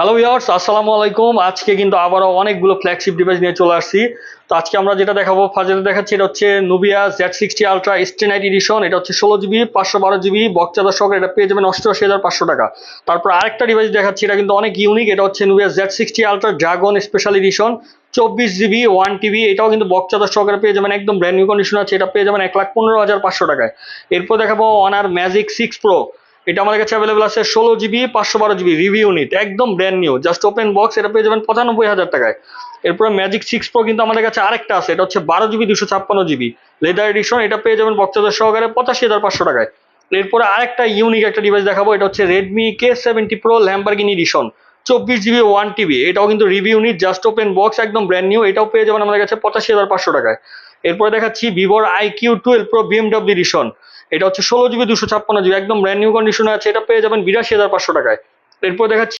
Hello viewers, আসসালামু আলাইকুম। আজকে কিন্তু আবারও অনেকগুলো ফ্ল্যাগশিপ ডিভাইস নিয়ে চলে আসছি। তো আজকে আমরা যেটা দেখাবো, ফার্স্টে দেখাচ্ছি, এটা হচ্ছে নুবিয়া Z60 আলট্রা স্টেনাইট এডিশন। এটা হচ্ছে 16 জিবি 512 জিবি বক্স চার্জার সহকারে। এটা পেয়ে যাবেন 88,500 টাকা। তারপর আরেকটা ডিভাইস দেখাচ্ছি, এটা কিন্তু অনেক ইউনিক। এটা হচ্ছে Nubia Z60 ultra dragon special edition, 24 GB 1 TB। এটাও কিন্তু বক্স চার্জার সহকারে পেয়ে যাবেন, একদম ব্র্যান্ড নিউ কন্ডিশন আছে। এটা পেয়ে যাবেন 1,15,500 টাকায়। এরপর দেখাবো অনার ম্যাজিক 6 প্রো। এটা আমাদের কাছে অ্যাভেলেবল আছে 16 জিবি 512 জিবি রিভিউ ইউনিট, একদম brand new, just open box. এটা পেয়ে যাবেন 95,000 টাকায়। এরপরে ম্যাজিক 6 প্রো কিন্তু আমাদের কাছে আরেকটা আছে, এটা হচ্ছে 12 জিবি 256 জিবি লেদার এডিশন। এটা পেয়ে যাবেন বক্সাদের সহকারে 85,500 টাকায়। এরপরে আরেকটা ইউনিক একটা ডিভাইস দেখাবো, এটা হচ্ছে Redmi K70 pro Lamborghini edition, 24 GB 1 TB। এটাও কিন্তু review unit, just open box, একদম ব্র্যান্ড নিউ। এটাও পেয়ে যাবেন আমাদের কাছে 85,500 টাকায়। এরপরে দেখাচ্ছি ভিভোর IQ12 প্রো BMW এডিশন। এটা হচ্ছে 16 জিবি 256 জিবি, একদম ব্র্যান্ড নিউ কন্ডিশনে আছে। এটা পেয়ে যাবেন 82,500 টাকায়। এরপর দেখাচ্ছি